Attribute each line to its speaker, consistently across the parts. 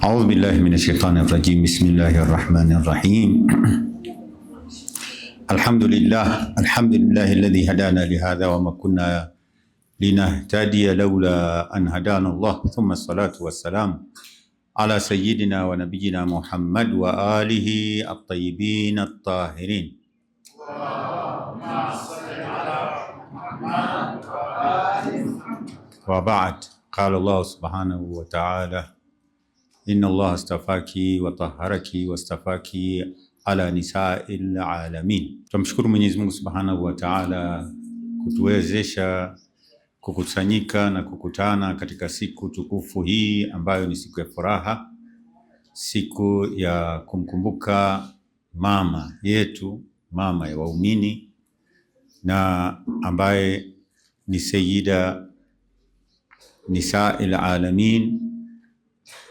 Speaker 1: أعوذ بالله من الشيطان الرجيم. بسم الله الرحمن الرحيم. الحمد لله الذي هدانا لهذا وما كنا لنهتدي لولا أن هدانا الله، ثم الصلاة والسلام على سيدنا ونبينا محمد وآله الطيبين الطاهرين. وبعد، قال الله سبحانه وتعالى: إن الله استفاكي وطهركي واستفاكي ala nisa'il alamin. Tumshukuru Mwenyezi Mungu Subhanahu wa Ta'ala kutuwezesha kukusanyika na kukutana katika siku tukufu hii ambayo ni siku ya furaha, siku ya kumkumbuka mama yetu, mama ya waumini, na ambaye ni Sayyida Nisa'il alamin,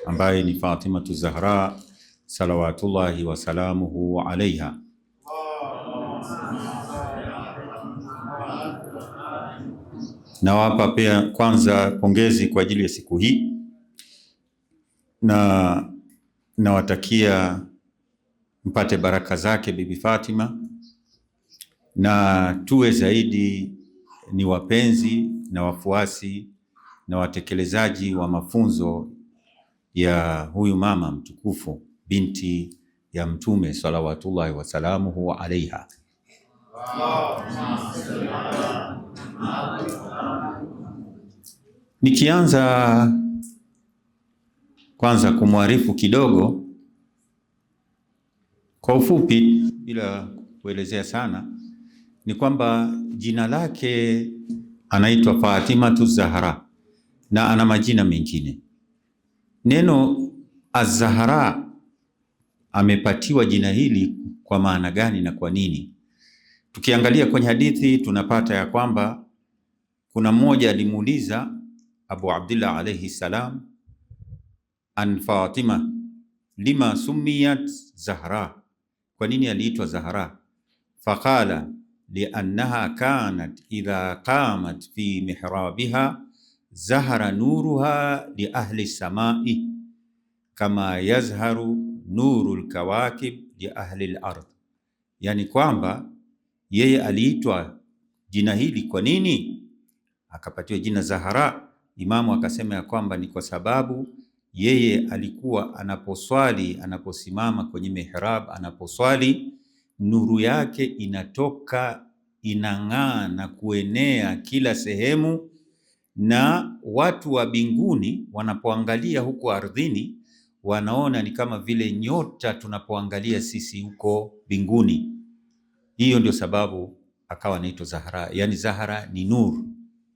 Speaker 1: ambaye ni Fatimatu Zahra salawatullahi wa salamuhu alaiha. Nawapa pia kwanza pongezi kwa ajili ya siku hii, na nawatakia mpate baraka zake Bibi Fatima, na tuwe zaidi ni wapenzi na wafuasi na watekelezaji wa mafunzo ya huyu mama mtukufu, binti ya Mtume salawatullahi wasalamuhu alaiha. Nikianza kwanza kumwarifu kidogo kwa ufupi bila kuelezea sana, ni kwamba jina lake anaitwa Fatimatu Zahra na ana majina mengine. Neno Az-Zahra amepatiwa jina hili kwa maana gani na kwa nini? Tukiangalia kwenye hadithi tunapata ya kwamba kuna mmoja alimuuliza Abu Abdullah alayhi salam an Fatima, lima sumiyat Zahra, kwa nini aliitwa Zahra? Faqala liannaha kanat idha qamat fi mihrabiha zahara nuruha li ahli samai kama yazharu nurul kawakib li ahli al-ard. Yani kwamba yeye aliitwa jina hili kwa nini akapatiwa jina Zahra. Imamu akasema ya kwamba ni kwa sababu yeye alikuwa anaposwali, anaposimama kwenye mihrab, anaposwali, nuru yake inatoka, inang'aa na kuenea kila sehemu, na watu wa binguni wanapoangalia huko ardhini wanaona ni kama vile nyota tunapoangalia sisi huko binguni. Hiyo ndio sababu akawa anaitwa Zahra. Yani Zahra ni nuru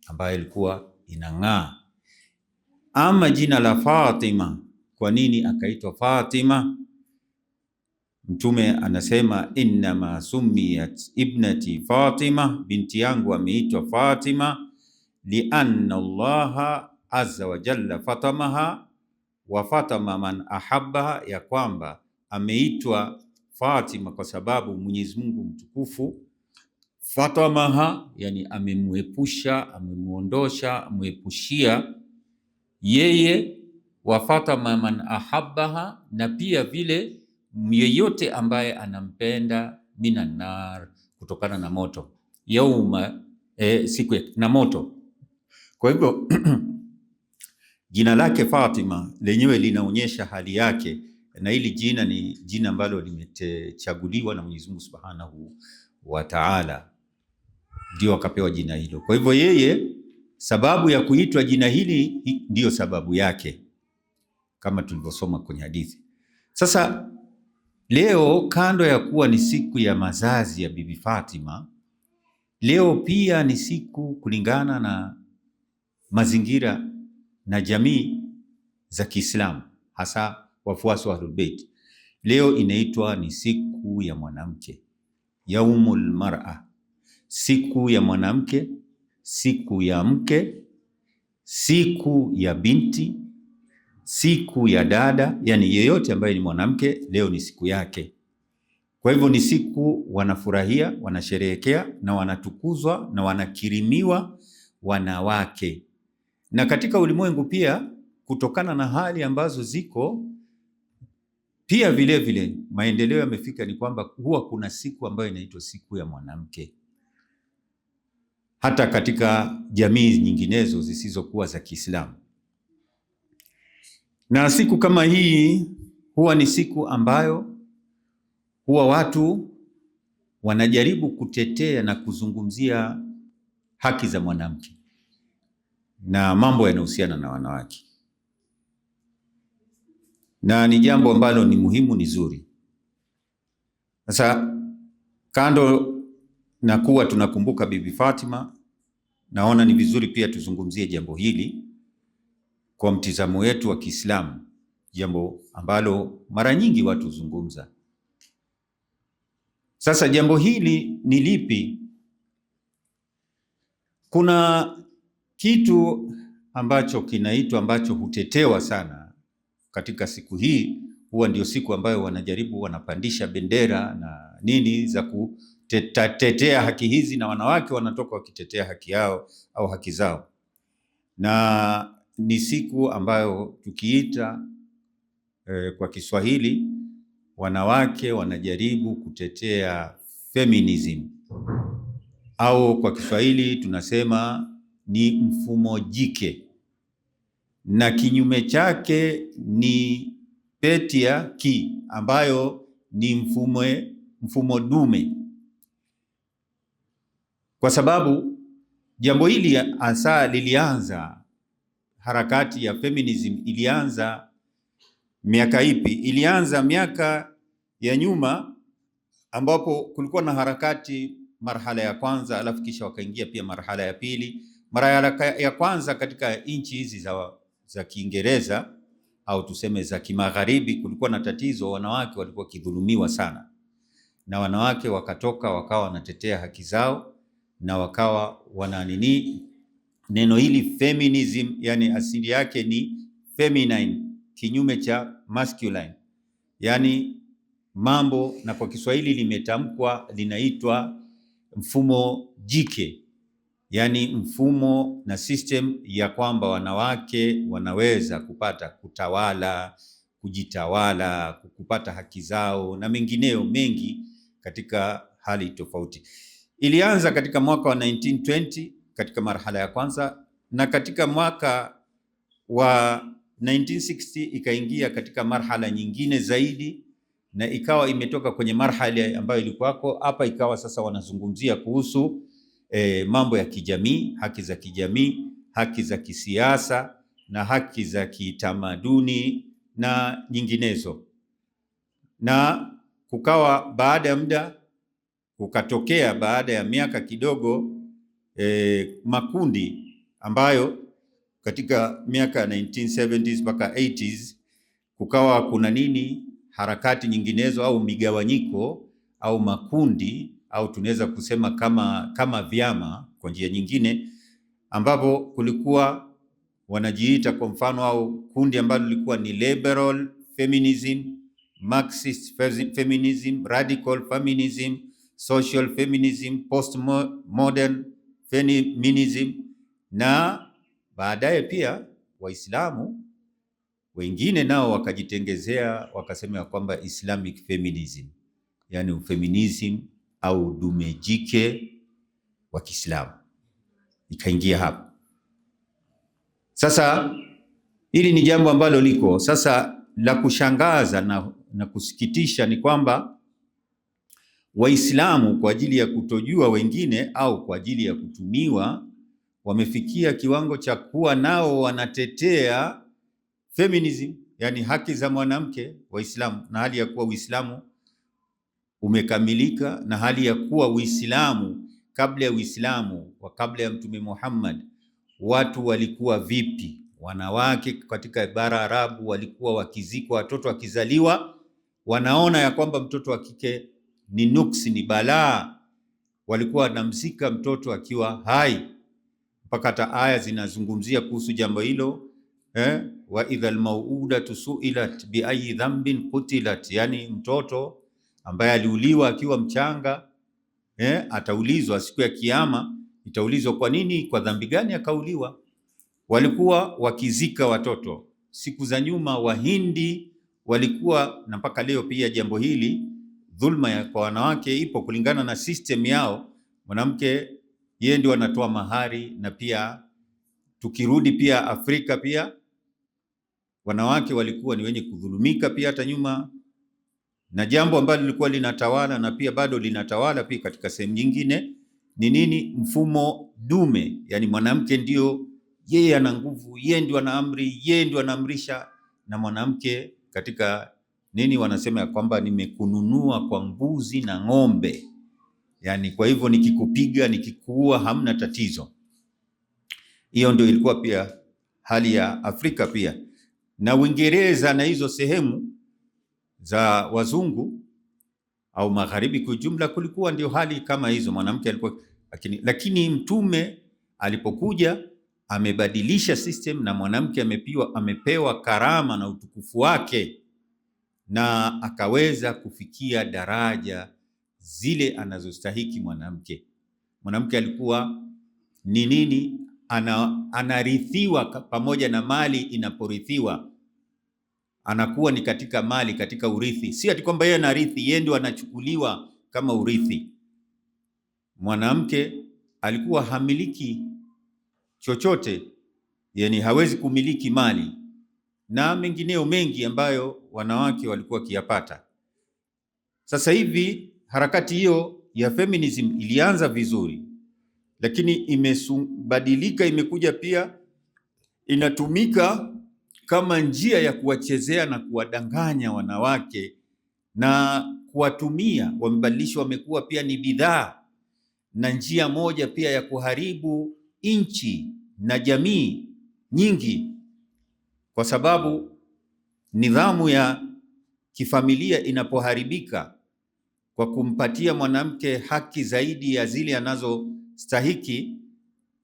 Speaker 1: ambayo ilikuwa inang'aa. Ama jina la Fatima, kwa nini akaitwa Fatima? Mtume anasema innama sumiyat ibnati Fatima, binti yangu ameitwa Fatima lianna Allaha azza wa jalla fatamaha wa fatama man ahabbaha, ya kwamba ameitwa Fatima kwa sababu Mwenyezi Mungu mtukufu fatamaha, yani amemwepusha, amemuondosha, ameepushia yeye, wa fatama man ahabbaha, na pia vile yeyote ambaye anampenda, minan nar, kutokana na moto, yauma siku na moto. Kwa hivyo jina lake Fatima lenyewe linaonyesha hali yake, na hili jina ni jina ambalo limechaguliwa na Mwenyezi Mungu Subhanahu wa Ta'ala, ndio akapewa jina hilo. Kwa hivyo yeye, sababu ya kuitwa jina hili ndiyo sababu yake, kama tulivyosoma kwenye hadithi. Sasa leo, kando ya kuwa ni siku ya mazazi ya Bibi Fatima, leo pia ni siku, kulingana na mazingira na jamii za Kiislamu, hasa wafuasi wa Ahlul Bait, leo inaitwa ni siku ya mwanamke, yaumul mar'a, siku ya mwanamke, siku ya mke, siku ya binti, siku ya dada, yani yeyote ambaye ni mwanamke leo ni siku yake. Kwa hivyo ni siku wanafurahia, wanasherehekea na wanatukuzwa na wanakirimiwa wanawake. Na katika ulimwengu pia, kutokana na hali ambazo ziko Pia vile vile maendeleo yamefika ni kwamba huwa kuna siku ambayo inaitwa siku ya mwanamke, hata katika jamii nyinginezo zisizokuwa za Kiislamu. Na siku kama hii huwa ni siku ambayo huwa watu wanajaribu kutetea na kuzungumzia haki za mwanamke na mambo yanayohusiana na wanawake, na ni jambo ambalo ni muhimu, ni zuri. Sasa kando na kuwa tunakumbuka Bibi Fatima, naona ni vizuri pia tuzungumzie jambo hili kwa mtizamo wetu wa Kiislamu, jambo ambalo mara nyingi watu huzungumza. Sasa jambo hili ni lipi? Kuna kitu ambacho kinaitwa, ambacho hutetewa sana katika siku hii. Huwa ndio siku ambayo wanapandisha bendera na nini za kutetea haki hizi, na wanawake wanatoka wakitetea haki yao au haki zao, na ni siku ambayo tukiita kwa Kiswahili, wanawake wanajaribu kutetea feminism, au kwa Kiswahili tunasema ni mfumo jike, na kinyume chake ni patriarchy, ambayo ni mfumo dume. Kwa sababu jambo hili hasa lilianza, harakati ya feminism ilianza miaka ipi? Ilianza miaka ya nyuma, ambapo kulikuwa na harakati marhala ya kwanza, alafu kisha wakaingia pia marhala ya pili. Marhala ya kwanza katika nchi hizi za Kiingereza au tuseme za Kimagharibi, kulikuwa na tatizo, wanawake walikuwa wakidhulumiwa sana, na wanawake wakatoka wakawa wanatetea haki zao, na wakawa neno hili feminism, yani asili yake ni feminine, kinyume cha masculine, yani mambo, na kwa Kiswahili limetamkwa linaitwa mfumo jike, yani mfumo na system ya kwamba wanawake wanaweza kutawala, kujitawala, kupata haki zao na mengineo mengi katika hali tofauti. Ilianza katika mwaka wa 1920 katika marhala ya kwanza, na katika mwaka wa 1960 ikaingia katika marhala nyingine zaidi, na ikawa imetoka kwenye marhala ambayo ilikuwako hapa, ikawa sasa wanazungumzia kuhusu mambo ya kijamii, haki za kijamii, haki za kisiasa na haki za kitamaduni na nyinginezo. Na kukawa baada ya muda, kukatokea baada ya miaka kidogo makundi ambayo katika miaka 1970s mpaka 80s kukawa kuna harakati nyinginezo au migawanyiko au makundi, au tunaweza kusema kama vyama kwa njia nyingine, ambapo kulikuwa wanajiita kwa mfano, au kundi ambalo lilikuwa ni liberal feminism, Marxist feminism, radical feminism, social feminism, postmodern feminism, na baadaye pia Waislamu wengine nao wakajitengezea wakasema kwamba Islamic feminism, yani ufeminism au dume jike wa Kiislamu ikaingia hapo. Sasa hili ni jambo ambalo liko sasa la kushangaza na kusikitisha, ni kwamba Waislamu kwa ajili ya kutojua wengine au kwa ajili ya kutumiwa, wamefikia kiwango cha kuwa nao wanatetea feminism, yani haki za mwanamke Waislamu, na hali ya kuwa Uislamu umekamilika, na hali ya kuwa Uislamu kabla ya Uislamu wa kabla ya Mtume Muhammad, watu walikuwa vipi? Wanawake katika bara Arabu walikuwa wakizikwa, watoto wakizaliwa wanaona ya kwamba mtoto wa kike ni nuksi, ni balaa, walikuwa wanamzika mtoto akiwa hai, mpaka hata aya zinazungumzia kuhusu jambo hilo. Wa idha almauudatu suilat bi ayi dhanbin qutilat, yani mtoto ambaye aliuliwa akiwa mchanga ataulizwa siku ya Kiyama, itaulizwa kwa nini, kwa dhambi gani akauliwa. Walikuwa wakizika watoto. Siku za nyuma Wahindi walikuwa, na mpaka leo pia jambo hili, dhulma kwa wanawake ipo kulingana na system yao. Mwanamke yeye ndio anatoa mahari, na pia tukirudi pia Afrika pia wanawake walikuwa ni wenye kudhulumika pia hata nyuma, na jambo ambalo lilikuwa linatawala na pia bado linatawala pia katika sehemu nyingine ni nini? Mfumo dume, yani mwanamke ndio yeye ana nguvu, yeye ndio ana amri, yeye ndio anaamrisha, na mwanamke katika nini wanasema ya kwamba nimekununua kwa mbuzi na ng'ombe, yani kwa hivyo nikikupiga nikikuua hamna tatizo. Hiyo ndio ilikuwa pia hali ya Afrika pia na Uingereza na hizo sehemu za wazungu au magharibi kwa jumla, kulikuwa ndio hali kama hizo. Mwanamke alikuwa lakini Mtume alipokuja amebadilisha system, na mwanamke amepewa karama na utukufu wake, na akaweza kufikia daraja zile anazostahiki mwanamke. Mwanamke alikuwa ni nini? Anarithiwa pamoja na mali inaporithiwa, anakuwa ni katika mali, katika urithi. Si ati kwamba yeye anarithi, yeye ndio anachukuliwa kama urithi. Mwanamke alikuwa hamiliki chochote, yani hawezi kumiliki mali na mengineo mengi ambayo wanawake walikuwa kiyapata. Sasa hivi harakati hiyo ya feminism ilianza vizuri, lakini imebadilika, imekuja pia inatumika kama njia ya kuwachezea na kuwadanganya wanawake na kuwatumia. Wamebadilishwa, wamekuwa pia ni bidhaa na njia moja pia ya kuharibu nchi na jamii nyingi, kwa sababu nidhamu ya kifamilia inapoharibika kwa kumpatia mwanamke haki zaidi ya zile anazostahiki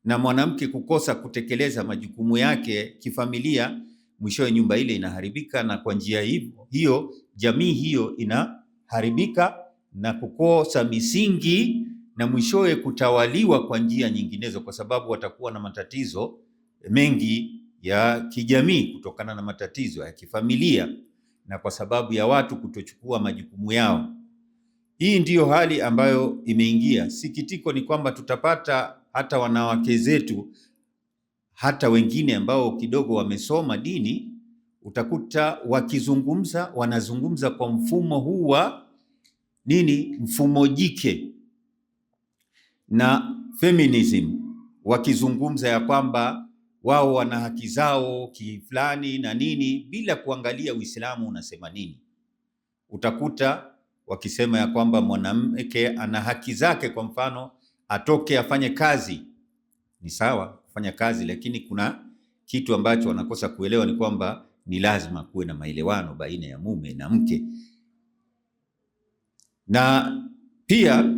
Speaker 1: na mwanamke kukosa kutekeleza majukumu yake kifamilia, mwishowe nyumba ile inaharibika, na kwa njia hiyo jamii hiyo inaharibika na kukosa misingi, na mwishowe kutawaliwa kwa njia nyinginezo, kwa sababu watakuwa na matatizo mengi ya kijamii kutokana na matatizo ya kifamilia na kwa sababu ya watu kutochukua majukumu yao. Hii ndiyo hali ambayo imeingia. Sikitiko ni kwamba tutapata hata wanawake zetu, hata wengine ambao kidogo wamesoma dini, utakuta wakizungumza, wanazungumza kwa mfumo huu wa nini? Mfumo jike na feminism, wakizungumza ya kwamba wao wana haki zao kifulani na nini, bila kuangalia Uislamu unasema nini. Utakuta wakisema ya kwamba mwanamke ana haki zake, kwa mfano atoke afanye kazi. Ni sawa kufanya kazi, lakini kuna kitu ambacho wanakosa kuelewa, ni kwamba ni lazima kuwe na maelewano baina ya mume na mke. Na pia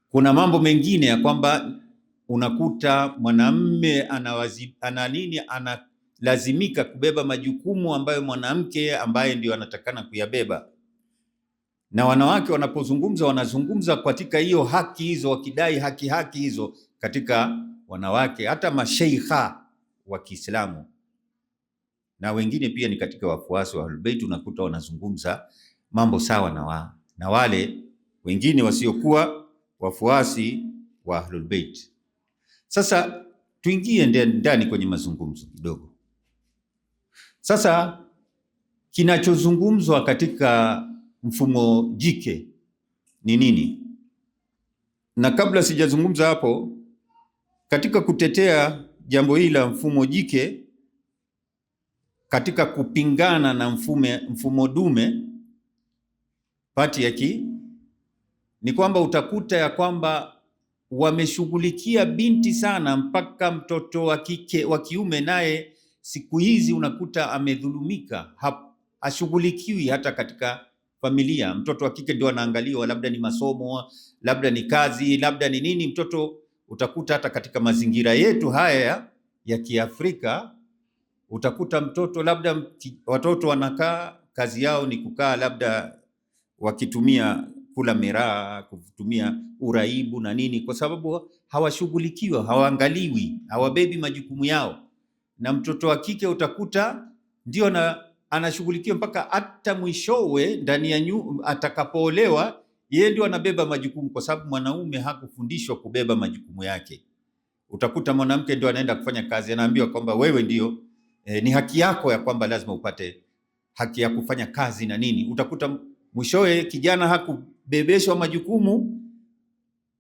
Speaker 1: kuna mambo mengine ya kwamba unakuta mwanamume analazimika kubeba majukumu ambayo mwanamke ambaye ndio anatakana kuyabeba, na wanawake wanapozungumza wanazungumza katika hiyo haki hizo, wakidai haki hizo katika wanawake. Hata masheikha wa Kiislamu na wengine pia ni katika wafuasi wa Ahlul Bait, unakuta wanazungumza mambo sawa na wale wengine wasiokuwa wafuasi wa Ahlul Bait. Sasa tuingie ndani kwenye mazungumzo kidogo. Sasa kinachozungumzwa katika mfumo jike ni nini? Na kabla sijazungumza hapo, katika kutetea jambo hili la mfumo jike katika kupingana na mfumo dume patriarchy, ni kwamba utakuta ya kwamba wameshughulikia binti sana, mpaka mtoto wa kike wa kiume naye siku hizi unakuta amedhulumika, hashughulikiwi hata katika familia. Mtoto wa kike ndio anaangaliwa, labda ni masomo, labda ni kazi, labda ni nini. Mtoto utakuta hata katika mazingira yetu haya ya Kiafrika, utakuta mtoto labda watoto wanakaa, kazi yao ni kukaa labda wakitumia kula miraa, kutumia uraibu na nini, kwa sababu hawashughulikiwa, hawaangaliwi, hawabebi majukumu yao. Na mtoto wa kike utakuta ndio anashughulikiwa mpaka hata mwishowe ndani ya atakapoolewa, yeye ndio anabeba majukumu, kwa sababu mwanaume hakufundishwa kubeba majukumu yake. Utakuta mwanamke ndio anaenda kufanya kazi, anaambiwa kwamba wewe ndio ni haki yako ya kwamba lazima upate haki ya kufanya kazi na nini. Utakuta mwishowe kijana hakubebeshwa majukumu.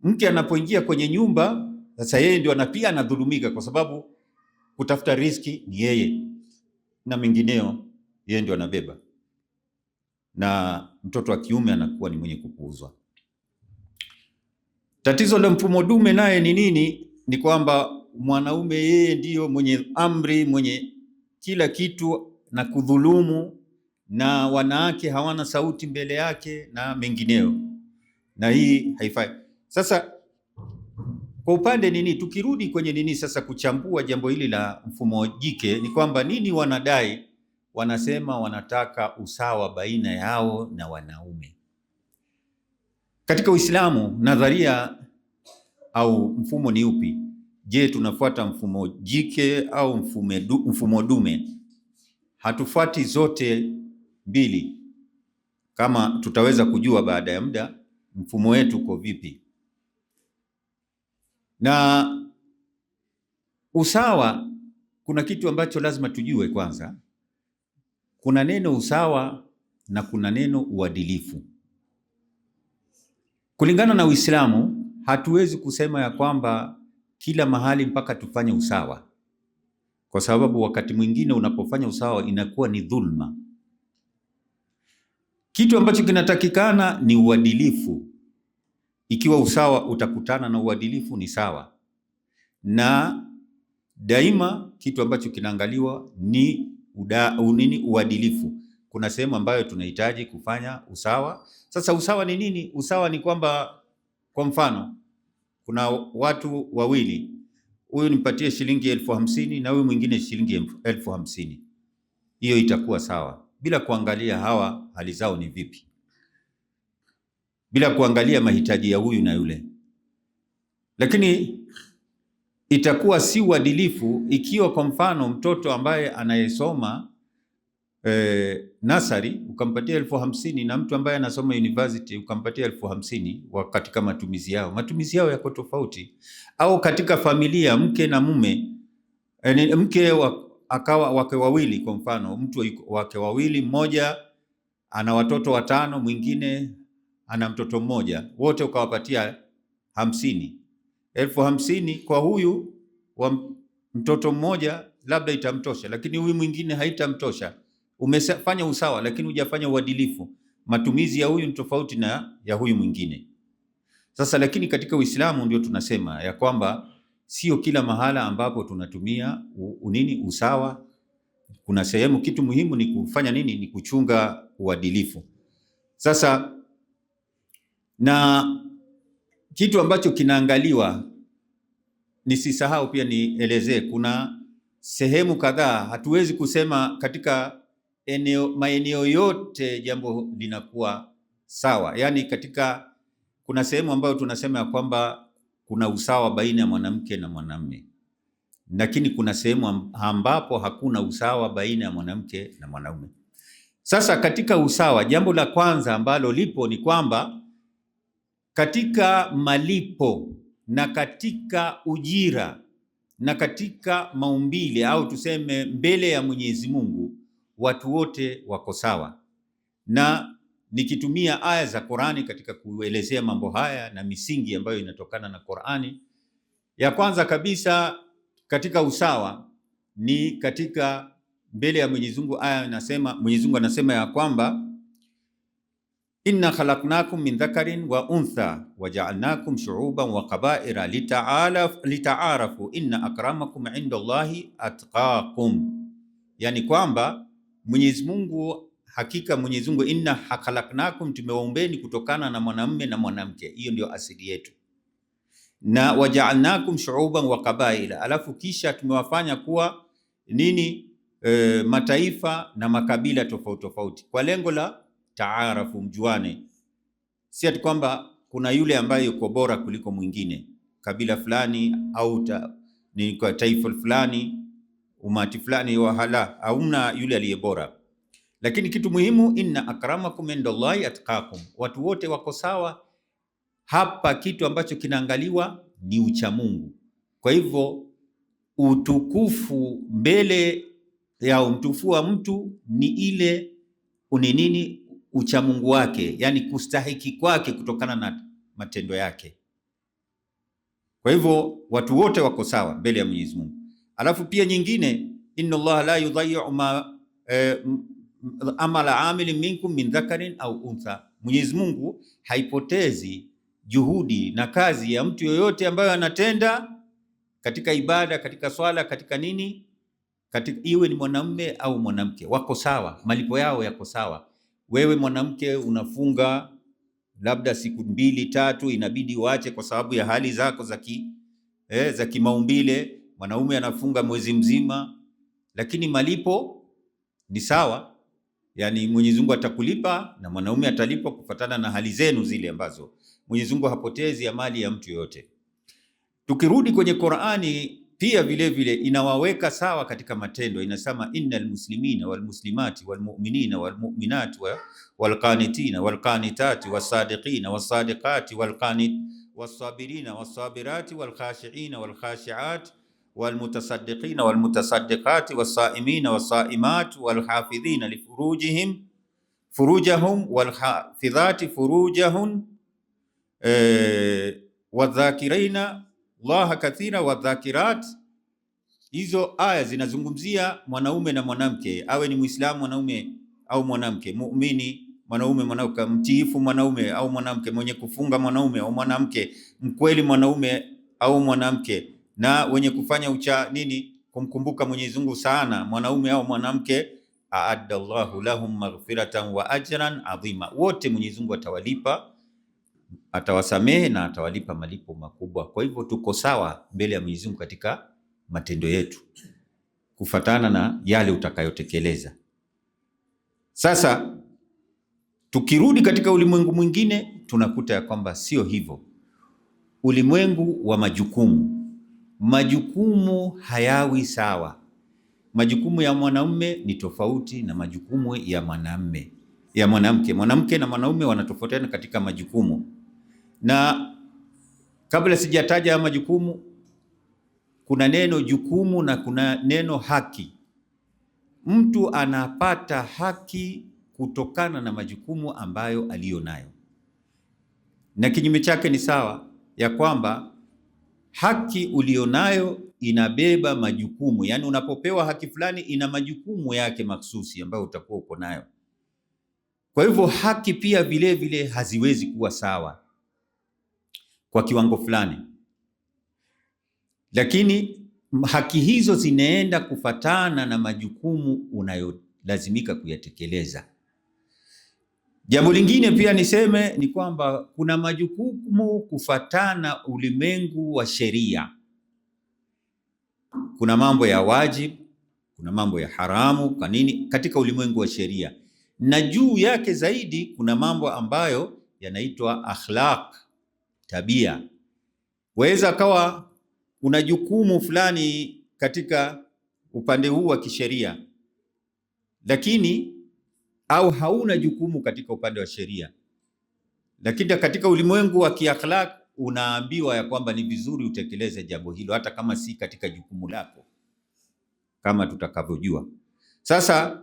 Speaker 1: Mke anapoingia kwenye nyumba sasa, yeye ndio pia anadhulumika, kwa sababu kutafuta riziki ni yeye na mengineo yeye ndio anabeba, na mtoto wa kiume anakuwa ni mwenye kupuuzwa. Tatizo la mfumo dume naye ni nini? Ni kwamba mwanaume yeye ndiyo mwenye amri, mwenye kila kitu na kudhulumu, na wanawake hawana sauti mbele yake na mengineo, na hii haifai. Sasa kwa upande nini, tukirudi kwenye nini sasa kuchambua jambo hili la mfumo jike, ni kwamba nini wanadai? Wanasema wanataka usawa baina yao na wanaume. Katika Uislamu nadharia au mfumo ni upi? Je, tunafuata mfumo jike au mfumo dume? Hatufuati zote mbili, kama tutaweza kujua baada ya muda mfumo wetu uko vipi. Na usawa, kuna kitu ambacho lazima tujue kwanza. Kuna neno usawa na kuna neno uadilifu. Kulingana na Uislamu, hatuwezi kusema ya kwamba kila mahali mpaka tufanye usawa, kwa sababu wakati mwingine unapofanya usawa inakuwa ni dhulma. Kitu ambacho kinatakikana ni uadilifu. Ikiwa usawa utakutana na uadilifu ni sawa, na daima kitu ambacho kinaangaliwa ni uadilifu. Kuna sehemu ambayo tunahitaji kufanya usawa. Sasa usawa ni nini? Usawa ni kwamba, kwa mfano, kuna watu wawili, huyu nipatie shilingi 50,000 na huyu mwingine shilingi 50,000. Hiyo itakuwa sawa bila kuangalia hawa hali zao ni vipi, bila kuangalia mahitaji ya huyu na yule. Lakini itakuwa si uadilifu ikiwa kwa mfano mtoto ambaye anayesoma nasari ukampatia 50,000 na mtu ambaye anasoma university ukampatia 50,000, katika matumizi yao yako tofauti. Au katika familia, mke na mume, mke akawa wake wawili, kwa mfano mtu wake wawili, mmoja ana watoto 5, mwingine ana mtoto mmoja, wote ukawapatia 50,000. 50,000 kwa huyu wa mtoto mmoja labda itamtosha, lakini huyu mwingine haitamtosha. Umefanya usawa lakini hujafanya uadilifu. Matumizi ya huyu ni tofauti na ya huyu mwingine. Sasa lakini katika Uislamu ndio tunasema ya kwamba sio kila mahala ambapo tunatumia usawa. Kuna sehemu kitu muhimu ni kufanya nini? Ni kuchunga uadilifu. Sasa na kitu ambacho kinaangaliwa, nisisahau pia nielezee, kuna sehemu kadhaa hatuwezi kusema katika maeneo yote jambo linakuwa sawa. Yaani kuna sehemu ambayo tunasema ya kwamba kuna usawa baina ya mwanamke na mwanamume, lakini kuna sehemu ambapo hakuna usawa baina ya mwanamke na mwanaume. Sasa katika usawa, jambo la kwanza ambalo lipo ni kwamba katika malipo na katika ujira na katika maumbile, au tuseme mbele ya Mwenyezi Mungu, watu wote wako sawa. Na nikitumia aya za Qur'ani katika kuelezea mambo haya na misingi ambayo inatokana na Qur'ani, ya kwanza kabisa katika usawa ni katika mbele ya Mwenyezi Mungu. Aya inasema, Mwenyezi Mungu anasema ya kwamba inna khalaqnakum min dhakarin wa untha wa ja'alnakum shu'uban wa qabaira litaarafu inna akramakum inda Allahi atqakum. Yani kwamba Mwenyezi Mungu, hakika Mwenyezi Mungu, inna khalaqnakum, tumewaumbeni kutokana na mwanamume na mwanamke, hiyo ndio asili yetu, na waja'alnakum shu'uban wa qabaila, alafu kisha tumewafanya kuwa nini? Mataifa na makabila tofauti tofauti, kwa lengo la taarafu, mjuane. Si ati kwamba kuna yule ambaye yuko bora kuliko mwingine, kabila fulani au ni kwa taifa fulani, umati fulani, wahala hauna yule aliye bora. Lakini kitu muhimu, inna akramakum indallahi atqakum, watu wote wako sawa hapa. Kitu ambacho kinaangaliwa ni uchamungu. Kwa hivyo utukufu mbele ya mtukufu wa mtu ni ile nini, uchamungu wake, yani kustahiki kwake kutokana na matendo yake. Kwa hivyo watu wote wako sawa mbele ya Mwenyezi Mungu. Alafu pia nyingine, inna Allah la yudhayyi'u ma amala amilin minkum min dhakarin au untha, Mwenyezi Mungu haipotezi juhudi na kazi ya mtu yoyote ambayo anatenda katika ibada, katika swala, katika nini, katika iwe ni mwanamume au mwanamke, wako sawa, malipo yao yako sawa. Wewe mwanamke unafunga labda siku 2-3, inabidi uache kwa sababu ya hali zako za kimaumbile. Mwanaume anafunga mwezi mzima, lakini malipo ni sawa. Yani Mwenyezi Mungu atakulipa na mwanaume atalipwa kufuatana na hali zenu zile ambazo Mwenyezi Mungu hapotezi amali ya mtu yoyote. Tukirudi kwenye Qur'ani pia vile vile inawaweka sawa katika matendo. Inasema innal muslimina wal muslimati wal mu'minina wal mu'minati wal qanitina wal qanitati was sadiqina was sadiqati wal qanit was sabirina was sabirati wal khashi'ina wal khashi'at wal mutasaddiqina wal mutasaddiqati was saimina was saimat wal hafidhina li furujahum wal hafidhati furujahum wadhakirina Allah kathira wadhakirat. Hizo aya zinazungumzia mwanaume na mwanamke, awe ni Muislamu mwanaume au mwanamke, muumini mwanaume mwanamke, mtiifu mwanaume au mwanamke, mwenye kufunga mwanaume au mwanamke, mkweli mwanaume au mwanamke, na wenye kufanya kumkumbuka Mwenyezi Mungu sana, mwanaume au mwanamke. Aadda Allahu lahum maghfiratan wa ajran adhima, wote Mwenyezi Mungu atawalipa, atawasamehe na atawalipa malipo makubwa. Kwa hivyo tuko sawa mbele ya Mwenyezi Mungu katika matendo yetu kufatana na yale utakayotekeleza. Sasa tukirudi katika ulimwengu mwingine tunakuta ya kwamba sio hivyo. Ulimwengu wa majukumu hayawi sawa. Majukumu ya mwanaume ni tofauti na majukumu ya mwanamke. Mwanamke na mwanaume wanatofautiana katika majukumu. Na kabla sijataja majukumu, kuna neno jukumu na kuna neno haki. Mtu anapata haki kutokana na majukumu ambayo aliyonayo, na kinyume chake ni sawa, ya kwamba haki ulionayo inabeba majukumu. Yani unapopewa haki fulani ina majukumu yake maksusi ambayo utakuwa uko nayo. Kwa hivyo haki pia vile vile haziwezi kuwa sawa kwa kiwango fulani, lakini haki hizo zinaenda kufatana na majukumu unayolazimika kuyatekeleza. Jambo lingine pia niseme ni kwamba kuna majukumu kufatana ulimwengu wa sheria. Kuna mambo ya wajibu, kuna mambo ya haramu, kwa nini katika ulimwengu wa sheria, na juu yake zaidi kuna mambo ambayo yanaitwa akhlaq, tabia. Waweza kawa una jukumu fulani katika upande huu wa kisheria, lakini au hauna jukumu katika upande wa sheria, lakini katika ulimwengu wa kiakhlaq unaambiwa ya kwamba ni vizuri utekeleze jambo hilo hata kama si katika jukumu lako, kama tutakavyojua. Sasa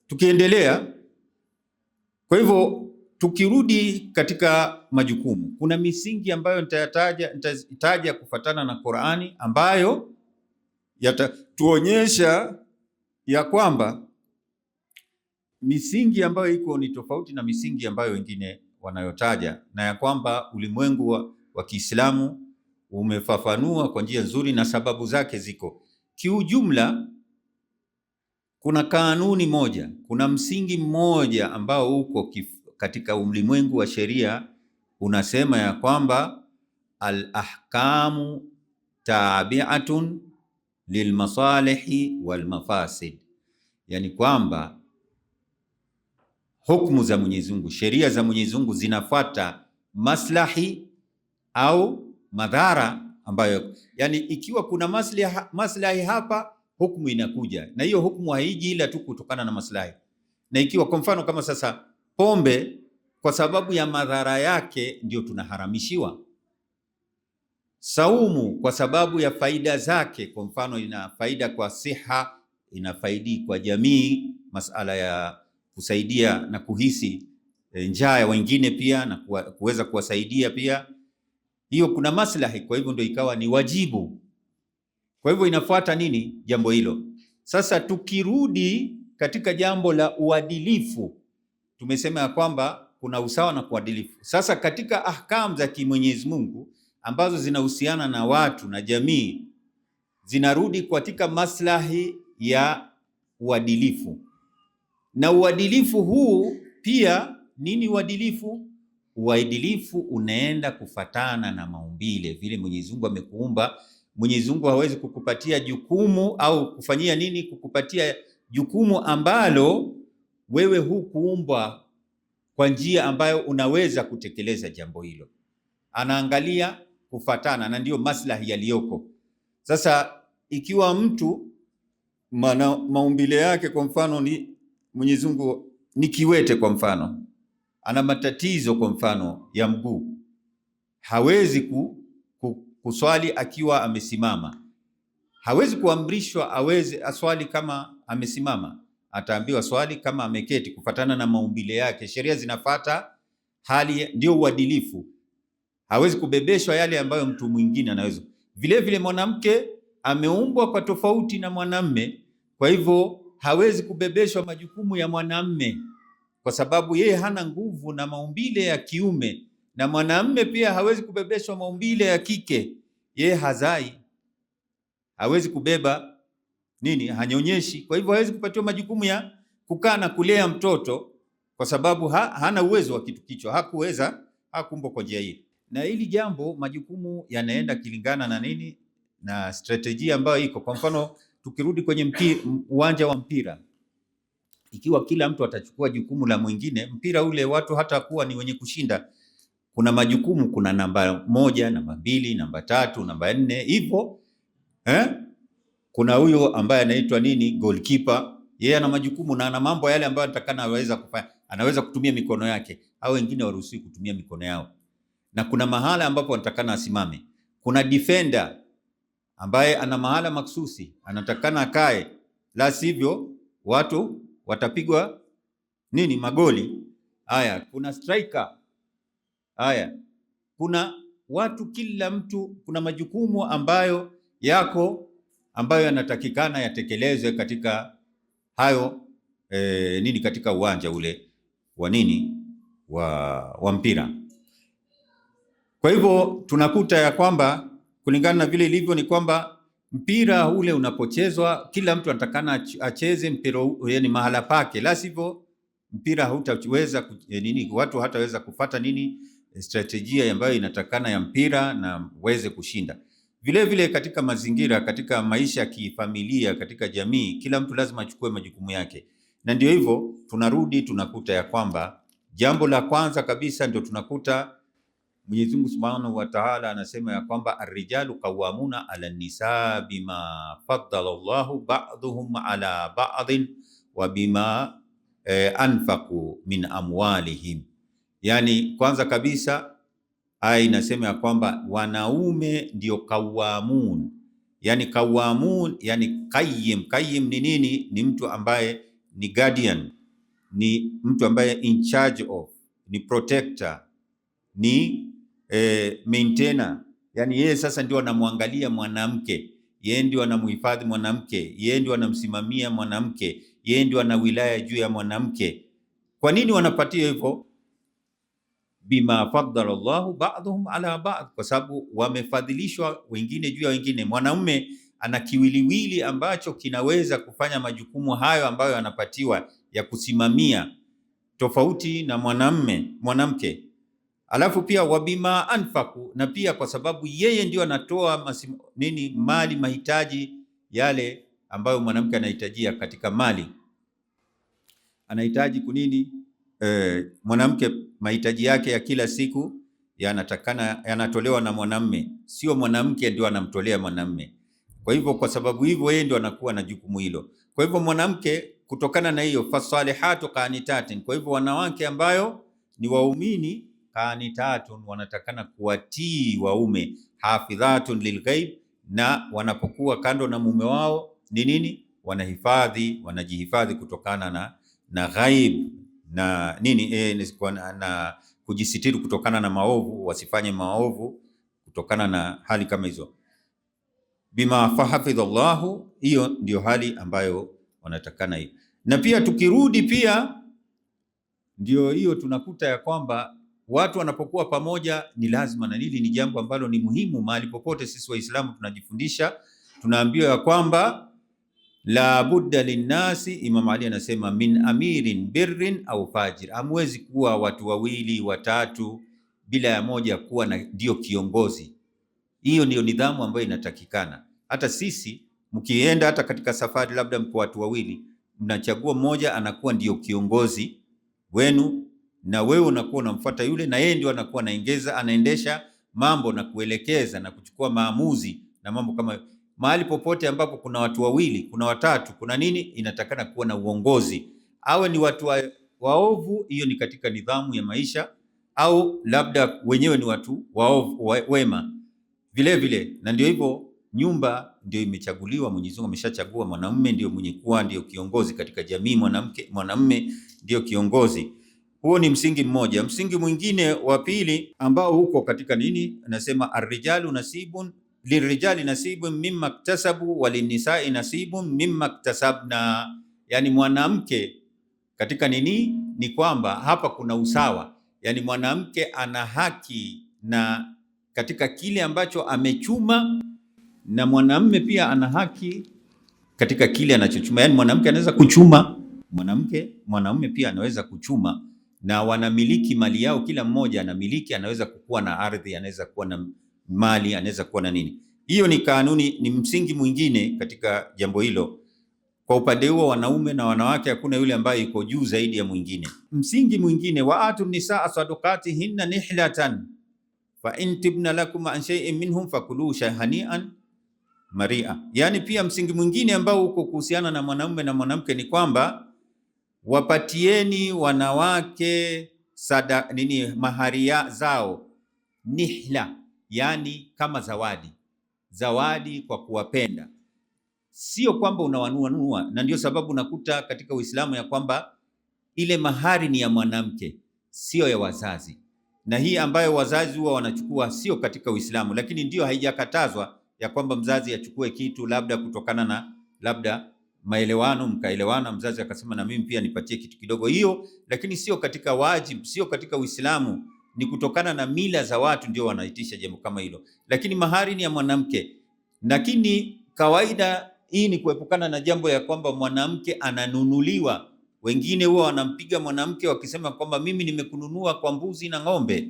Speaker 1: tukiendelea, kwa hivyo tukirudi katika majukumu, kuna misingi ambayo nitataja kufatana na Qur'ani ambayo yatatuonyesha ya kwamba misingi ambayo iko ni tofauti na misingi ambayo wengine wanayotaja, na ya kwamba ulimwengu wa Kiislamu umefafanua kwa njia nzuri na sababu zake ziko. Kiujumla kuna kanuni moja, kuna msingi mmoja ambao uko katika ulimwengu wa sheria, unasema ya kwamba al-ahkamu tabi'atun lilmasalihi walmafasid, yani kwamba hukumu za Mwenyezi Mungu, sheria za Mwenyezi Mungu zinafuata maslahi au madhara ambayo, yani ikiwa kuna maslahi hapa, hukumu inakuja, na hiyo hukumu haiji ila tu kutokana na maslahi. Na ikiwa kwa mfano kama sasa pombe kwa sababu ya madhara yake ndio tunaharamishiwa. Saumu kwa sababu ya faida zake, kwa mfano ina faida kwa siha, ina faidi kwa jamii, masala ya kusaidia na kuhisi njaa ya wengine pia na kuweza kuwasaidia pia, hiyo kuna maslahi. Kwa hivyo ndio ikawa ni wajibu. Kwa hivyo inafuata nini jambo hilo. Sasa tukirudi katika jambo la uadilifu, tumesema ya kwamba kuna usawa na uadilifu. Sasa katika ahkam za Mwenyezi Mungu ambazo zinahusiana na watu na jamii, zinarudi katika maslahi ya uadilifu. Na uadilifu huu pia nini uadilifu? Uadilifu unaenda kufatana na maumbile, vile Mwenyezi Mungu amekuumba. Mwenyezi Mungu hawezi kukupatia jukumu au kufanyia nini, kukupatia jukumu ambalo wewe hukuumbwa kwa njia ambayo unaweza kutekeleza jambo hilo. Anaangalia kufatana, na ndio maslahi yaliyoko. Sasa ikiwa mtu maumbile yake, kwa mfano ni Mwenyezi Mungu ni kiwete, kwa mfano ana matatizo kwa mfano ya mguu, hawezi kuswali akiwa amesimama, hawezi kuamrishwa aweze aswali kama amesimama, ataambiwa swali kama ameketi kufatana na maumbile yake. Sheria zinafata hali, ndio uadilifu. Hawezi kubebeshwa yale ambayo mtu mwingine anaweza. Vile vile mwanamke ameumbwa kwa tofauti na mwanamme, kwa hivyo hawezi kubebeshwa majukumu ya mwanamme kwa sababu yeye hana nguvu na maumbile ya kiume, na mwanamme pia hawezi kubebeshwa maumbile ya kike, yeye hazai, hawezi kubeba nini, hanyonyeshi. Kwa hivyo hawezi kupatiwa majukumu ya kukaa na kulea mtoto kwa sababu hana uwezo wa kitu kicho, hakuumbwa kwa njia hii. Na hili jambo majukumu yanaenda kilingana na nini, na strategia ambayo iko. Kwa mfano tukirudi kwenye uwanja wa mpira, ikiwa kila mtu atachukua jukumu la mwingine, mpira ule watu hata kuwa ni wenye kushinda. Kuna majukumu, kuna namba 1, namba 2, namba 3, namba 4 hivyo Kuna huyo ambaye anaitwa nini, goalkeeper, yeye ana majukumu na ana mambo yale ambayo atakana aweza kufanya. Anaweza kutumia mikono yake, au wengine waruhusiwi kutumia mikono yao, na kuna mahala ambapo anatakana asimame. Kuna defender ambaye ana mahala maksusi anatakana akae, la sivyo watu watapigwa nini, magoli. Haya, kuna striker. Haya, kuna watu, kila mtu kuna majukumu ambayo yako, ambayo yanatakikana yatekelezwe katika hayo nini, katika uwanja ule wa nini, wa mpira. Kwa hivyo tunakuta ya kwamba kulingana na vile ilivyo ni kwamba mpira ule unapochezwa, kila mtu anatakana acheze mpira yani mahala pake, la sivyo mpira hautaweza nini, watu hataweza kufata nini, strategia ambayo inatakana ya mpira na waweze kushinda. Vile vile katika mazingira, katika maisha ya kifamilia, katika jamii, kila mtu lazima achukue majukumu yake. Na ndio hivyo tunarudi tunakuta ya kwamba jambo la kwanza kabisa ndio tunakuta Mwenyezi Mungu Subhanahu wa Ta'ala anasema ya kwamba ar-rijalu qawwamuna 'ala an-nisaa bima faddala Allahu ba'dhum 'ala ba'dhin wa bima anfaqu min amwalihim. Yani kwanza kabisa aya inasema ya kwamba wanaume ndio qawamun. Yani qawamun, yani qayyim. Qayyim ni nini? Ni mtu ambaye ni guardian, ni mtu ambaye in charge of, ni protector, ni maintainer. Yani yeye sasa ndio anamwangalia mwanamke, yeye ndio anamhifadhi mwanamke, yeye ndio anamsimamia mwanamke, yeye ndio ana wilaya juu ya mwanamke. Kwa nini wanapatia hivyo? Bima faddala Allahu ba'dhum ala ba'd, kwa sababu wamefadhilishwa wengine juu ya wengine. Mwanamume ana kiwiliwili ambacho kinaweza kufanya majukumu hayo ambayo anapatiwa ya kusimamia, tofauti na mwanamke. Alafu pia wabima anfaku, na pia kwa sababu yeye ndio anatoa mali, mahitaji yale ambayo mwanamke anahitajia katika mali. Anahitaji kunini? Mwanamke mahitaji yake ya kila siku yanatolewa na mwanamume, sio mwanamke ndio anamtolea mwanamume. Kwa hivyo kwa sababu hivyo yeye ndio anakuwa na jukumu hilo. Kwa hivyo mwanamke kutokana na hiyo fasalihatu qanitatin, kwa hivyo wanawake ambayo ni waumini, qanitatun, wanatakana kuwatii waume, hafidhatun lilghaib, na wanapokuwa kando na mume wao ni nini? Wanajihifadhi kutokana na ghaib na nini, na kujisitiri kutokana na maovu, wasifanye maovu kutokana na hali kama hizo. Bima fahafidha Allahu, hiyo ndio hali ambayo wanatakana hiyo. Na pia tukirudi pia ndio hiyo tunakuta ya kwamba watu wanapokuwa pamoja ni lazima, na hili ni jambo ambalo ni muhimu mahali popote sisi Waislamu tunajifundisha, tunaambiwa ya kwamba la budda linnasi, Imam Ali anasema min amirin birrin au fajir, hamwezi kuwa watu wawili watatu bila ya moja kuwa na ndio kiongozi. Hiyo ndio nidhamu ambayo inatakikana. Hata sisi mkienda hata katika safari, labda mko watu wawili, mnachagua mmoja anakuwa ndio kiongozi wenu, na wewe unakuwa unamfuata yule, na yeye ndio anakuwa anaendesha mambo na kuelekeza na kuchukua maamuzi na mambo kama. Mahali popote ambapo kuna watu wawili, kuna watatu, kuna nini, inatakana kuwa na uongozi. Awe ni watu waovu, hiyo ni katika nidhamu ya maisha, au labda wenyewe ni watu waovu wema vile vile. Na ndio hivyo, nyumba ndio imechaguliwa, Mwenyezi Mungu ameshachagua mwanamume ndio mwenye kuwa ndio kiongozi katika jamii, mwanamume ndio kiongozi. Huo ni msingi mmoja. Msingi mwingine wa pili ambao huko katika nini, anasema arrijalu nasibun lirijali nasibun mimma iktasabu walinisai nasibun mimma iktasabna, yani mwanamke katika nini, ni kwamba hapa kuna usawa, yani mwanamke ana haki na katika kile ambacho amechuma, na mwanamume pia ana haki katika kile anachochuma. Yani mwanamke anaweza kuchuma, mwanamume pia anaweza kuchuma, na wanamiliki mali yao, kila mmoja anamiliki, anaweza kuwa na ardhi, anaweza kuwa na mali, anaweza kuwa na nini. Hiyo ni kanuni, ni msingi mwingine katika jambo hilo. Kwa upande huo wanaume na wanawake hakuna yule ambaye yuko juu zaidi ya mwingine. Msingi mwingine, waatu nisaa sadaqatihinna nihlatan fa in tibna lakum an shay'in minhum fakulu hani'an maria. Yani pia msingi mwingine ambao uko kuhusiana na mwanamume na mwanamke ni kwamba wapatieni wanawake maharia zao nihla, yani kama zawadi kwa kuwapenda, sio kwamba unawanunua. Na ndio sababu nakuta katika Uislamu ya kwamba ile mahari ni ya mwanamke, sio ya wazazi, na hii ambayo wazazi huwa wanachukua sio katika Uislamu, lakini ndio haijakatazwa ya kwamba mzazi achukue kitu labda kutokana na labda maelewano, mkaelewana, mzazi akasema na mimi pia nipatie kitu kidogo, hiyo lakini sio katika wajibu, sio katika Uislamu, ni kutokana na mila za watu ndio wanaitisha jambo kama hilo. Lakini mahari ni ya mwanamke, lakini kawaida hii ni kuepukana na jambo ya kwamba mwanamke ananunuliwa. Wengine huwa wanampiga mwanamke wakisema kwamba mimi nimekununua kwa mbuzi na ng'ombe,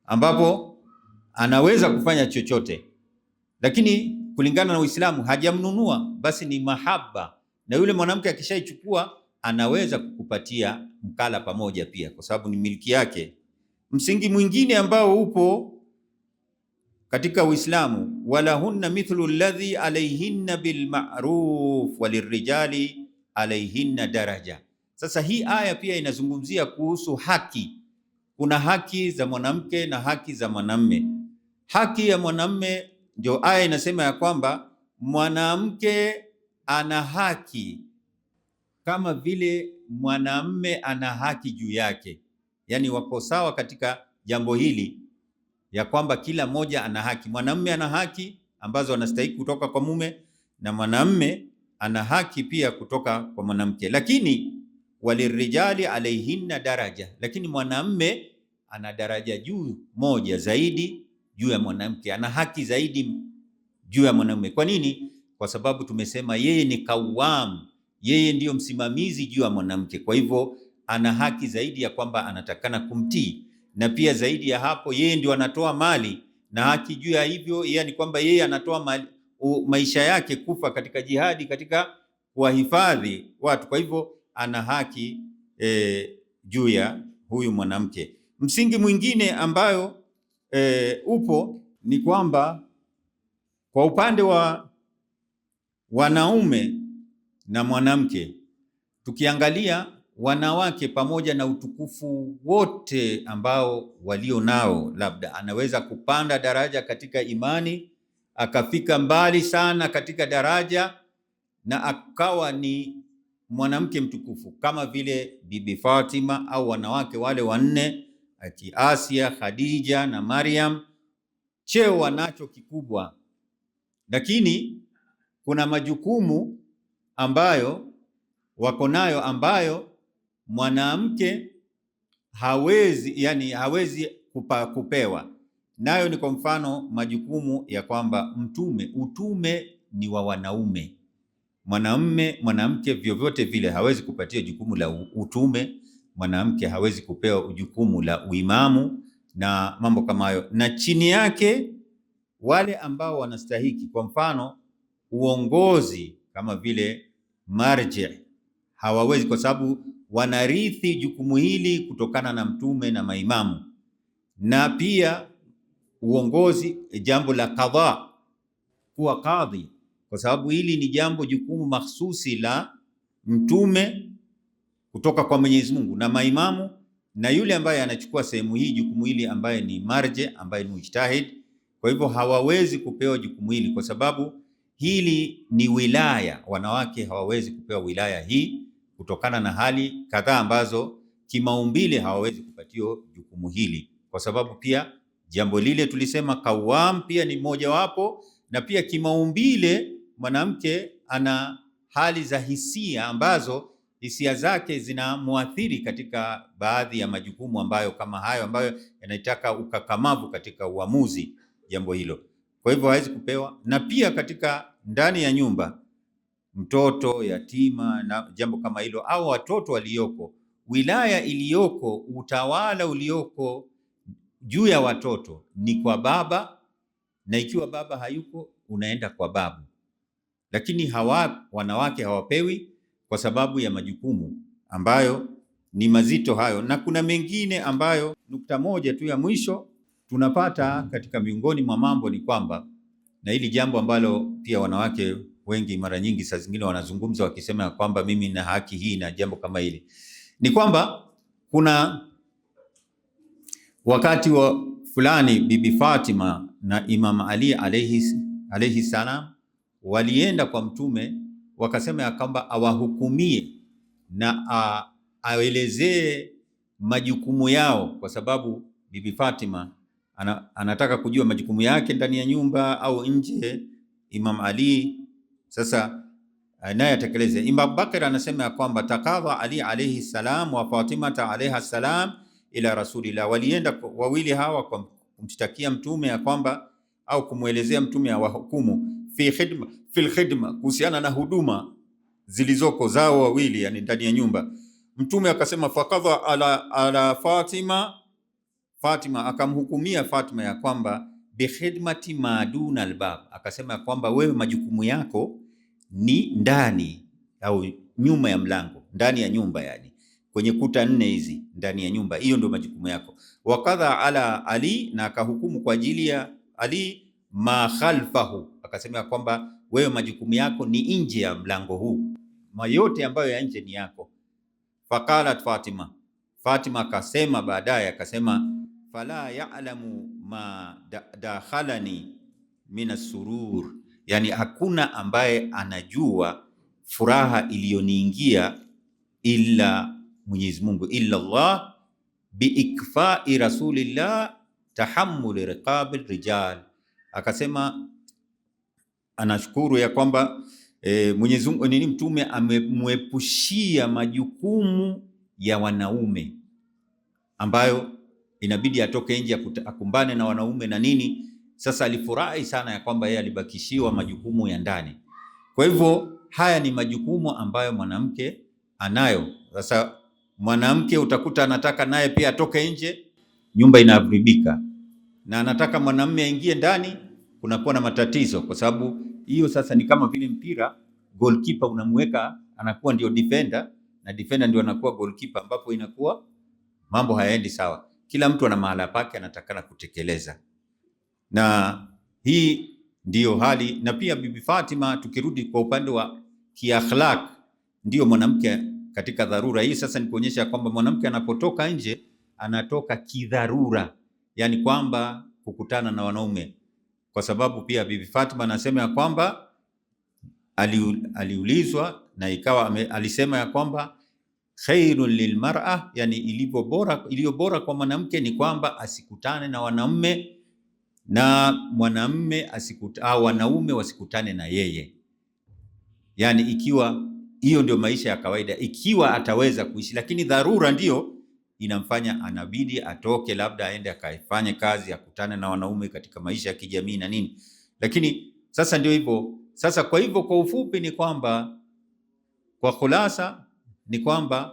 Speaker 1: ambapo anaweza kufanya chochote, lakini kulingana na Uislamu hajamnunua, basi ni mahaba, na yule mwanamke akishaichukua anaweza kukupatia mkala pamoja pia, kwa sababu ni miliki yake. Msingi mwingine ambao upo katika Uislamu, walahunna mithlu alladhi alayhinna bilma'ruf walirrijali alayhinna daraja. Sasa hii aya pia inazungumzia kuhusu haki. Kuna haki za mwanamke na haki za mwanamume. Haki ya mwanamume ndio aya inasema ya kwamba mwanamke ana haki kama vile mwanamume ana haki juu yake, yani wako sawa katika jambo hili ya kwamba kila mmoja ana haki. Mwanamume ana haki ambazo anastahili kutoka kwa mume, na mwanamume ana haki pia kutoka kwa mwanamke. Lakini walirijali alayhinna daraja, lakini mwanamume ana daraja juu moja zaidi juu ya mwanamke, ana haki zaidi juu ya mwanamume. Kwa nini? Kwa sababu tumesema yeye ni kawam, yeye ndiyo msimamizi juu ya mwanamke. Kwa hivyo ana haki zaidi ya kwamba anatakana kumtii, na pia zaidi ya hapo yeye ndio anatoa mali na haki juu ya hivyo, yani kwamba yeye anatoa mali, maisha yake kufa katika jihadi, katika kuwahifadhi watu. Kwa hivyo ana haki juu ya huyu mwanamke. Msingi mwingine ambayo upo ni kwamba kwa upande wa wanaume na mwanamke, tukiangalia wanawake pamoja na utukufu wote ambao walio nao, labda anaweza kupanda daraja katika imani akafika mbali sana katika daraja na akawa ni mwanamke mtukufu kama vile Bibi Fatima au wanawake wale wanne ati Asia, Khadija na Maryam. Cheo wanacho kikubwa, lakini kuna majukumu ambayo wako nayo ambayo mwanamke hawezi kupewa nayo. Ni kwa mfano majukumu ya kwamba utume ni wa wanaume. Mwanamke vyovyote vile hawezi kupatia jukumu la utume. Mwanamke hawezi kupewa jukumu la uimamu na mambo kama hayo, na chini yake wale ambao wanastahiki, kwa mfano uongozi kama vile marji hawawezi, kwa sababu wanarithi jukumu hili kutokana na mtume na maimamu. Na pia uongozi, jambo la kadha, kuwa kadhi, kwa sababu hili ni jukumu mahsusi la mtume kutoka kwa Mwenyezi Mungu na maimamu, na yule ambaye anachukua sehemu hii jukumu hili ambaye ni marji, ambaye ni mujtahid. Kwa hivyo hawawezi kupewa jukumu hili kwa sababu hili ni wilaya. Wanawake hawawezi kupewa wilaya hii kutokana na hali kadhaa ambazo kimaumbile hawawezi kupatiwa jukumu hili, kwa sababu pia jambo lile tulisema kawam pia ni moja wapo, na pia kimaumbile mwanamke ana hali za hisia ambazo hisia zake zinamuathiri katika baadhi ya majukumu ambayo kama hayo ambayo yanataka ukakamavu katika uamuzi jambo hilo. Kwa hivyo hawezi kupewa. Na pia katika ndani ya nyumba, mtoto yatima na jambo kama hilo, au watoto walioko, wilaya iliyoko, utawala ulioko juu ya watoto ni kwa baba, na ikiwa baba hayuko unaenda kwa babu. Lakini wanawake hawapewi kwa sababu ya majukumu ambayo ni mazito hayo. Na kuna mengine ambayo, nukta moja tu ya mwisho tunapata katika miongoni mwa mambo ni kwamba, na hili jambo ambalo pia wanawake wengi mara nyingi saa zingine wanazungumza wakisema ya kwamba mimi na haki hii na jambo kama hili, ni kwamba kuna wakati wa fulani Bibi Fatima na Imam Ali alayhi salam walienda kwa mtume wakasema ya kwamba awahukumie na aelezee majukumu yao, kwa sababu Bibi Fatima anataka kujua majukumu yake ndani ya nyumba au nje. Imam Ali sasa naye atekeleze. Imam Bakr anasema ya kwamba takadha Ali alayhi salam wa Fatima alayha salam ila Rasulillah, walienda wawili hawa kumshtakia mtume ya kwamba au kumwelezea mtume awahukumu fil khidma, kuhusiana na huduma zilizoko zao wawili, yani ndani ya nyumba. Mtume akasema fakadha ala Fatima akamhukumia Fatima ya kwamba bikhidmati maduna albab, akasema ya kwamba wewe majukumu yako ni ndani au nyuma ya mlango, ndani ya nyumba, yani kwenye kuta nne hizi ndani ya nyumba, hiyo ndio majukumu yako. Wakadha ala Ali, na akahukumu kwa ajili ya Ali ma khalfahu, akasema ya kwamba wewe majukumu yako ni nje ya mlango huu, mayote ambayo ya nje ni yako. Faqalat Fatima akasema baadaye, akasema fala ya'lamu ma dakhalani min as-surur, yani hakuna ambaye anajua furaha iliyoniingia illa Mwenyezi Mungu, illa Allah biikfai rasulillah tahammul riqabil rijal. Akasema anashukuru ya kwamba Mwenyezi Mungu mtume amemwepushia majukumu ya wanaume ambayo inabidi atoke nje akumbane na wanaume na nini. Sasa alifurahi sana ya kwamba yeye alibakishiwa majukumu ya ndani. Kwa hivyo haya ni majukumu ambayo mwanamke anayo. Sasa mwanamke utakuta anataka naye pia atoke nje, nyumba inaharibika, na anataka mwanamume aingie ndani, kunakuwa na matatizo, kwa sababu hiyo sasa ni kama vile mpira, goalkeeper unamweka anakuwa ndio defender na defender ndio anakuwa goalkeeper, ambapo inakuwa mambo hayaendi sawa. Kila mtu ana mahala pake anatakana kutekeleza, na hii ndiyo hali. Na pia Bibi Fatima, tukirudi kwa upande wa kiakhlaq, ndio mwanamke katika dharura hii. Sasa ni kuonyesha kwamba mwanamke anapotoka nje anatoka kidharura, yani kwamba kukutana na wanaume, kwa sababu pia Bibi Fatima anasema ya kwamba aliulizwa na ikawa alisema ya kwamba khairun lilmar'a, yani iliyo bora kwa mwanamke ni kwamba asikutane na wanaume na mwanamume au wanaume wasikutane na yeye. Yani ikiwa hiyo ndio maisha ya kawaida, ikiwa ataweza kuishi, lakini dharura ndio inamfanya anabidi atoke, labda aende akaifanye kazi, akutane na wanaume katika maisha ya kijamii na nini. Lakini sasa ndio hivyo. Sasa kwa hivyo kwa ufupi ni kwamba, kwa khulasa ni kwamba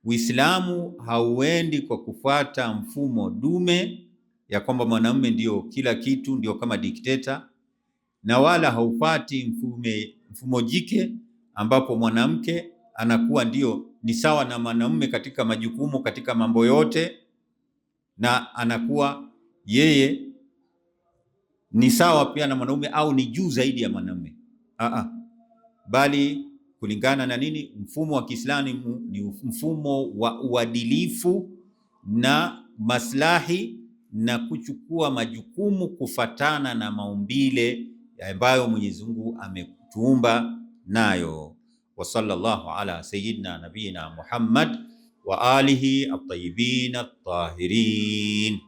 Speaker 1: Uislamu hauendi kwa kufuata mfumo dume ya kwamba mwanamume ndio kila kitu, ndio kama dikteta, na wala haufati mfumo jike ambapo mwanamke anakuwa ndio ni sawa na mwanamume katika majukumu, katika mambo yote, na anakuwa yeye ni sawa pia na mwanaume au ni juu zaidi ya mwanamume. Bali kulingana na nini? Mfumo wa Kiislamu ni mfumo wa uadilifu na maslahi na kuchukua majukumu kufatana na maumbile ambayo Mwenyezi Mungu ametuumba nayo. Wa sallallahu ala sayyidina nabiyina Muhammad wa alihi at-tayyibin at-tahirin.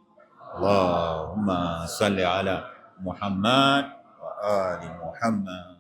Speaker 1: Allahumma salli ala Muhammad wa ali Muhammad.